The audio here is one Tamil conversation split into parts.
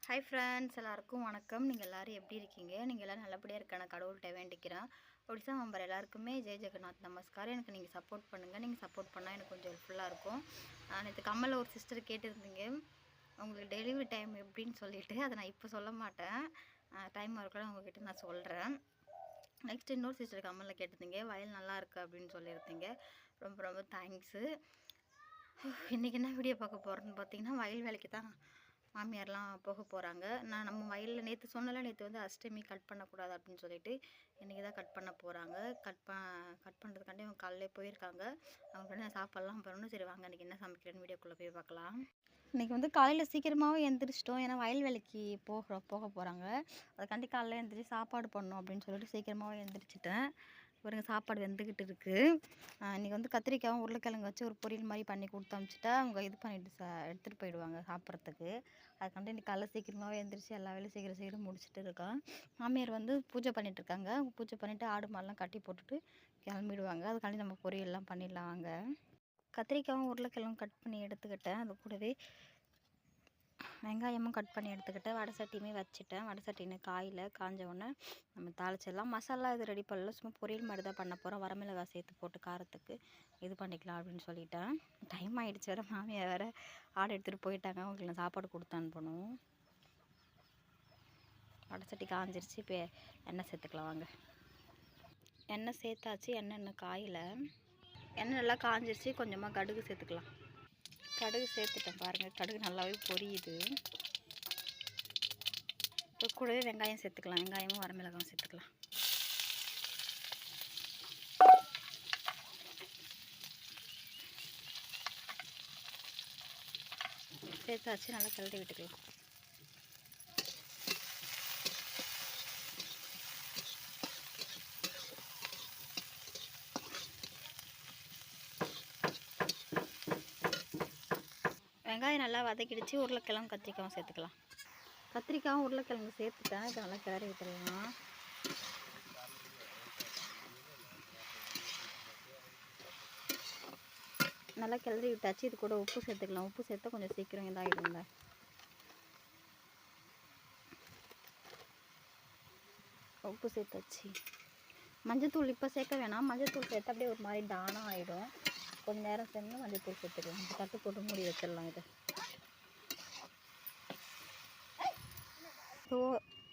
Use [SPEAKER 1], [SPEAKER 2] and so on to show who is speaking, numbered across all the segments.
[SPEAKER 1] ஹாய் ஃப்ரெண்ட்ஸ், எல்லாருக்கும் வணக்கம். நீங்கள் எல்லோரும் எப்படி இருக்கீங்க? நீங்கள் எல்லோரும் நல்லபடியாக இருக்கான கடவுள்கிட்ட வேண்டிக்கிறேன். ஒடிசா மெம்பர் எல்லாருக்குமே ஜெய் ஜெகநாத் நமஸ்காரம். எனக்கு நீங்கள் சப்போர்ட் பண்ணுங்கள். நீங்கள் சப்போர்ட் பண்ணால் எனக்கு கொஞ்சம் ஹெல்ப்ஃபுல்லாக இருக்கும். நேற்று கம்மலில் ஒரு சிஸ்டர் கேட்டிருந்தீங்க, உங்களுக்கு டெலிவரி டைம் எப்படின்னு சொல்லிவிட்டு. அதை நான் இப்போ சொல்ல மாட்டேன், டைம் இருக்கல உங்கள்கிட்ட நான் சொல்கிறேன். நெக்ஸ்ட் இன்னொரு சிஸ்டர் கம்மலில் கேட்டிருந்தீங்க, வயல் நல்லா இருக்குது அப்படின்னு சொல்லியிருந்தீங்க. ரொம்ப ரொம்ப தேங்க்ஸு. இன்றைக்கி என்ன வீடியோ பார்க்க போகிறேன்னு பார்த்தீங்கன்னா, வயல் வேலைக்கு தான் மாமியார்லாம் போக போகிறாங்க. நான் நம்ம வயலில் நேற்று சொன்னல, நேற்று வந்து அஷ்டமி கட் பண்ணக்கூடாது அப்படின்னு சொல்லிட்டு இன்றைக்கி தான் கட் பண்ண போகிறாங்க. கட் பண்ணுறதுக்காண்டி அவங்க காலையிலே போயிருக்காங்க. அவங்க வந்து சாப்பாடெல்லாம் பண்ணணும். சரி வாங்க இன்றைக்கி என்ன சமைக்கிறேன்னு வீடியோக்குள்ளே போய் பார்க்கலாம். இன்றைக்கி வந்து காலையில் சீக்கிரமாகவே எழுந்திரிச்சிட்டோம். ஏன்னா வயல் வேலைக்கு போக போகிறாங்க. அதுக்காண்டி காலையில் எழுந்திரிச்சு சாப்பாடு பண்ணணும் அப்படின்னு சொல்லிட்டு சீக்கிரமாகவே எழுந்திரிச்சிட்டேன். பாருங்க சாப்பாடு வெந்துக்கிட்டு இருக்குது. இன்றைக்கி வந்து கத்திரிக்காயும் உருளைக்கிழங்கு வச்சு ஒரு பொரியல் மாதிரி பண்ணி கொடுத்து அனுப்பிச்சிட்டா அவங்க இது பண்ணிட்டு எடுத்துகிட்டு போயிடுவாங்க சாப்பிட்றதுக்கு. அதுக்காண்டி இன்றைக்கி காலைல சீக்கிரமாகவே எழுந்திரிச்சு எல்லா வேலையும் சீக்கிரம் முடிச்சுட்டு இருக்கான். மாமியார் வந்து பூஜை பண்ணிகிட்ருக்காங்க. பூஜை பண்ணிவிட்டு ஆடு மாடெலாம் கட்டி போட்டுட்டு கிளம்பிடுவாங்க. அதுக்காண்டி நம்ம பொரியல்லாம் பண்ணிடலாம் வாங்க. கத்திரிக்காயும் உருளைக்கிழங்கும் கட் பண்ணி எடுத்துக்கிட்டேன். அது கூடவே வெங்காயமும் கட் பண்ணி எடுத்துக்கிட்டேன். வடை சட்டியுமே வச்சுட்டேன். வடை சட்டின்னு காஞ்ச உடனே நம்ம தாளிச்சிடலாம். மசாலா இது ரெடி பண்ணல, சும்மா பொரியல் மாதிரி தான் பண்ண போகிறோம். வரமிளகாய் சேர்த்து போட்டு காரத்துக்கு இது பண்ணிக்கலாம் அப்படின்னு சொல்லிட்டேன். டைம் ஆகிடுச்சு, வேறு மாமியார் வேறு ஆடை எடுத்துகிட்டு போயிட்டாங்க. அவங்களுக்கு நான் சாப்பாடு கொடுத்து அனுப்பணும். வடை சட்டி காஞ்சிருச்சு. இப்போ எண்ணெய் சேர்த்துக்கலாம் வாங்க. எண்ணெய் சேர்த்தாச்சு. எண்ணெய் காயில் எண்ணெய் நல்லா காஞ்சிருச்சு. கொஞ்சமாக கடுகு சேர்த்துக்கலாம். கடுகு சேர்த்துட்டேன் பாருங்கள். கடுகு நல்லாவே பொரியுது. இப்போ கூடவே வெங்காயம் சேர்த்துக்கலாம். வெங்காயமும் வரமிளகாயும் சேர்த்துக்கலாம். சேர்த்தாச்சு. நல்லா கிளறி விட்டுக்கலாம். வெங்காயம் நல்லா வதக்கிடுச்சு. உருளைக்கிழங்கு கத்திரிக்காயும் சேர்த்துக்கலாம். கத்திரிக்காயும் உருளைக்கிழங்கு சேர்த்துட்டேன். இப்போ நல்லா கிளறி விட்டுடலாம். நல்லா கிளறி விட்டாச்சு. இது கூட உப்பு சேர்த்துக்கலாம். உப்பு சேர்த்தா கொஞ்சம் சீக்கிரம் இதாகிடுங்க. உப்பு சேர்த்தாச்சு. மஞ்சத்தூள் இப்போ சேர்க்க வேணாம். மஞ்சத்தூள் சேர்த்தா அப்படியே ஒரு மாதிரி தானம் ஆகிடும். கொஞ்சம் நேரம் சேர்ந்து மஞ்சத்தூள் சேர்த்துக்கலாம். தட்டு போட்டு மூடி வச்சிடலாம். இது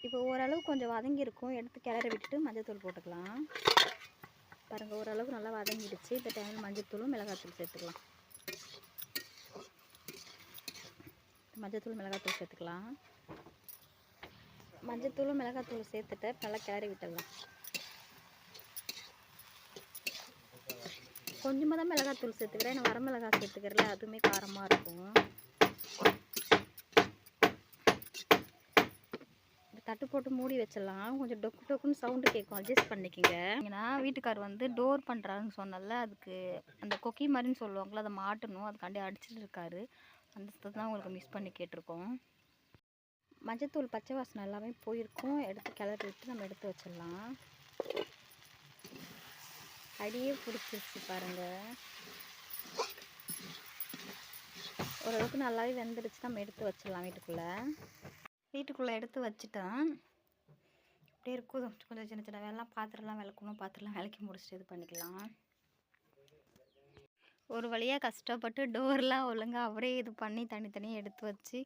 [SPEAKER 1] இப்போ ஓரளவு கொஞ்சம் வதங்கியிருக்கும். எடுத்து கிளறி விட்டுட்டு மஞ்சத்தூள் போட்டுக்கலாம். பாருங்கள் ஓரளவுக்கு நல்லா வதங்கிடுச்சு. இந்த டைமில் மஞ்சத்தூளும் மிளகாத்தூள் சேர்த்துக்கலாம். மஞ்சத்தூள் மிளகாத்தூள் சேர்த்துக்கலாம். மஞ்சத்தூளும் மிளகாத்தூள் சேர்த்துட்டு நல்லா கிளறி விட்டுடலாம். கொஞ்சமாக தான் மிளகாத்தூள் சேர்த்துக்கிறேன். நான் வரமிளகாய் சேர்த்துக்கிறல, அதுவுமே காரமாக இருக்கும். தட்டு போட்டு மூடி வச்சிடலாம். கொஞ்சம் டொக்கு டொக்குன்னு சவுண்டு கேட்கும், அட்ஜஸ்ட் பண்ணிக்கோங்க. ஏன்னா வீட்டுக்கார் வந்து டோர் பண்ணுறாருன்னு சொன்னால, அதுக்கு அந்த கொக்கி மாதிரின்னு சொல்லுவாங்களோ அதை மாட்டணும். அதுக்காண்டி அடிச்சுட்டு இருக்காரு. அந்த தான் உங்களுக்கு மிஸ் பண்ணி கேட்டிருக்கோம். மஞ்சத்தூள் பச்சை வாசனை எல்லாமே போயிருக்கும். எடுத்து கிளறி விட்டு நம்ம எடுத்து வச்சிடலாம். அடியே பிடிச்சிருச்சு பாருங்கள். ஓரளவுக்கு நல்லாவே வெந்துருச்சு. நம்ம எடுத்து வச்சிடலாம். வீட்டுக்குள்ளே எடுத்து வச்சுட்டேன். அப்படியே இருக்கும். கொஞ்சம் சின்ன சின்ன வேலைலாம் பாத்திரம்லாம் விளக்கணும். பாத்திரம்லாம் விளக்கி முடிச்சுட்டு இது பண்ணிக்கலாம். ஒரு வழியாக கஷ்டப்பட்டு டோர்லாம் ஒழுங்காக அவரே இது பண்ணி தனித்தனியாக எடுத்து வச்சு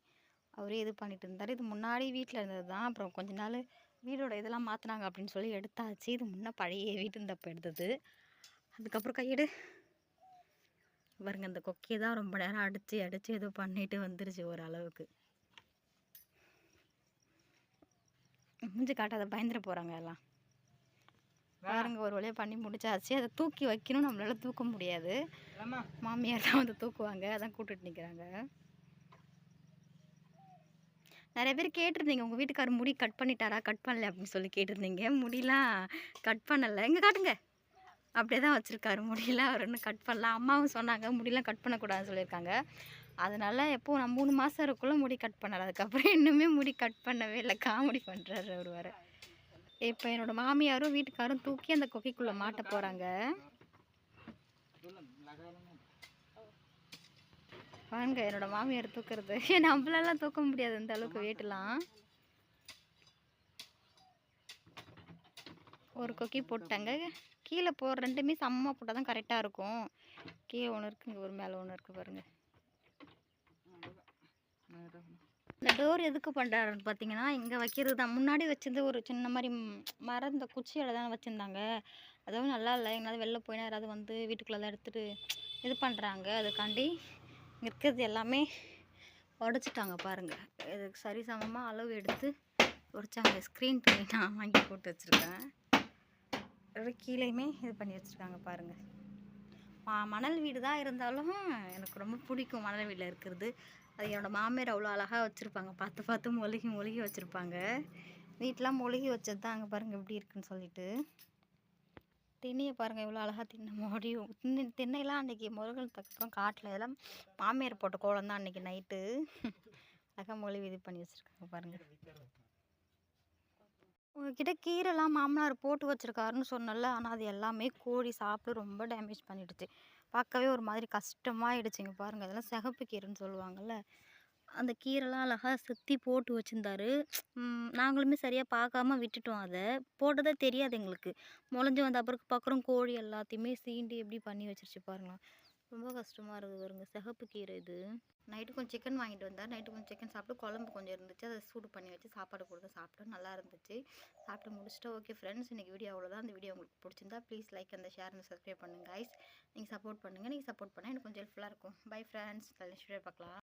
[SPEAKER 1] அவரே இது பண்ணிட்டு இருந்தார். இது முன்னாடி வீட்டில் இருந்தது தான். அப்புறம் கொஞ்ச நாள் வீடோட இதெல்லாம் மாற்றினாங்க அப்படின்னு சொல்லி எடுத்தாச்சு. இது முன்னே பழைய வீட்டு இருந்தப்போ எடுத்தது. அதுக்கப்புறம் கையெடு பாருங்க. இந்த கொக்கியை தான் ரொம்ப நேரம் அடித்து இது பண்ணிட்டு வந்துருச்சு ஓரளவுக்கு. மூஞ்சி காட்டாத பயந்துட போகிறாங்க எல்லாம். பாருங்க ஒரு வழியாக பண்ணி முடிச்சாச்சு. அதை தூக்கி வைக்கணும். நம்மளால தூக்க முடியாது. மாமியார் தான் வந்து தூக்குவாங்க. அதான் கூப்பிட்டுட்டு நிற்கிறாங்க. நிறைய பேர் கேட்டிருந்தீங்க, உங்கள் வீட்டுக்காரர் முடி கட் பண்ணிட்டாரா, கட் பண்ணல அப்படின்னு சொல்லி கேட்டிருந்தீங்க. முடியெலாம் கட் பண்ணலை. எங்கே காட்டுங்க. அப்படியே தான் வச்சுருக்காரு. முடியெல்லாம் அவர் இன்னும் கட் பண்ணலாம். அம்மாவும் சொன்னாங்க முடியெல்லாம் கட் பண்ணக்கூடாதுன்னு சொல்லியிருக்காங்க. அதனால் எப்போது நான் 3 மாதம் இருக்குள்ளே முடி கட் பண்ணலை. அதுக்கப்புறம் இன்னுமே முடி கட் பண்ணவே இல்லை. காமெடி பண்ணுறாரு அவர் வர. இப்போ என்னோடய மாமியாரும் வீட்டுக்காரும் தூக்கி அந்த கொக்கிக்குள்ளே மாட்ட போகிறாங்க. பாருங்க என்னோட மாமியார் தூக்குறது. நம்மளாலாம் தூக்க முடியாது அந்த அளவுக்கு வெயிட்லாம். ஒரு கொக்கி போட்டாங்க. கீழே போகிற ரெண்டுமே சமமாக போட்டால் தான் கரெக்டாக இருக்கும். கீழே ஒன்று இருக்குங்க, ஒரு மேலே ஒன்று இருக்குது பாருங்க. இந்த டோர் எதுக்கு பண்ணுறாருன்னு பார்த்தீங்கன்னா, இங்கே வைக்கிறது தான். முன்னாடி வச்சிருந்து ஒரு சின்ன மாதிரி மரம் இந்த குச்சியில் தானே வச்சுருந்தாங்க. அதுவும் நல்லா இல்லை. எங்கேயாவது வெளில போயினா யாராவது வந்து வீட்டுக்குள்ளே தான் எடுத்துகிட்டு இது பண்ணுறாங்க. அதுக்காண்டி இங்கே இருக்கிறது எல்லாமே உடச்சிட்டாங்க பாருங்கள். இதுக்கு சரி சமமாக அளவு எடுத்து உடைச்சாங்க. ஸ்க்ரீன் பண்ணி நான் வாங்கி போட்டு வச்சுருக்கேன். அதோட கீழேயுமே இது பண்ணி வச்சுருக்காங்க பாருங்கள். மணல் வீடு தான் இருந்தாலும் எனக்கு ரொம்ப பிடிக்கும் மணல் வீட்டில் இருக்கிறது. அது என்னோடய மாமியார் அவ்வளோ அழகாக வச்சுருப்பாங்க. பார்த்து பார்த்து மொழுகி மொழுகி வச்சுருப்பாங்க. வீட்டெலாம் மொழுகி வச்சது தான். அங்கே பாருங்கள் எப்படி இருக்குன்னு சொல்லிட்டு. திண்ணையை பாருங்கள் எவ்வளோ அழகாக திண்ணை முடியும். திண்ணையெல்லாம் அன்றைக்கி முருகனுக்கு காட்டில் இதெல்லாம் மாமியார் போட்ட கோலம் தான் அன்றைக்கி நைட்டு. அழகாக மொழுகி இது பண்ணி வச்சுருக்காங்க பாருங்கள். உங்ககிட்ட கீரைலாம் மாமனார் போட்டு வச்சுருக்காருன்னு சொன்னல. ஆனால் அது எல்லாமே கோழி சாப்பிட்டு ரொம்ப டேமேஜ் பண்ணிடுச்சு. பார்க்கவே ஒரு மாதிரி கஷ்டமாயிடுச்சுங்க பாருங்கள். அதெல்லாம் சிகப்பு கீரைன்னு சொல்லுவாங்கள்ல. அந்த கீரைலாம் அழகாக சுற்றி போட்டு வச்சுருந்தாரு. நாங்களுமே சரியாக பார்க்காம விட்டுட்டோம் அதை. போட்டதே தெரியாது எங்களுக்கு. முளைஞ்சி வந்த அப்புறம் பார்க்குறோம் கோழி எல்லாத்தையுமே சீண்டி எப்படி பண்ணி வச்சிருச்சு பாருங்களேன். ரொம்ப கஷ்டமாக இருக்குது பாருங்க. சிகப்பு கீரை இது. நைட்டு கொஞ்சம் சிக்கன் வாங்கிட்டு வந்தார். நைட்டு கொஞ்சம் சிக்கன் சாப்பிட்டு குழம்பு கொஞ்சம் இருந்துச்சு. அதை சூடு பண்ணி வச்சு சாப்பாடு கொடுத்து சாப்பிட்டோம். நல்லா இருந்துச்சு. சாப்பிட்டு முடிச்சுட்டு ஓகே ஃப்ரெண்ட்ஸ், இன்றைக்கி வீடியோ அவ்வளோதான். அந்த வீடியோ உங்களுக்கு பிடிச்சிருந்தா ப்ளீஸ் லைக் அந்த ஷேர் அந்த சப்ஸ்கிரைப் பண்ணுங்கள் கைஸ். நீங்கள் சப்போர்ட் பண்ணுங்கள். நீங்கள் சப்போர்ட் பண்ணால் எனக்கு கொஞ்சம் ஹெல்ப்ஃபுல்லாக இருக்கும். பை ஃப்ரெண்ட்ஸ், நெக்ஸ்ட் வீடியோ பார்க்கலாம்.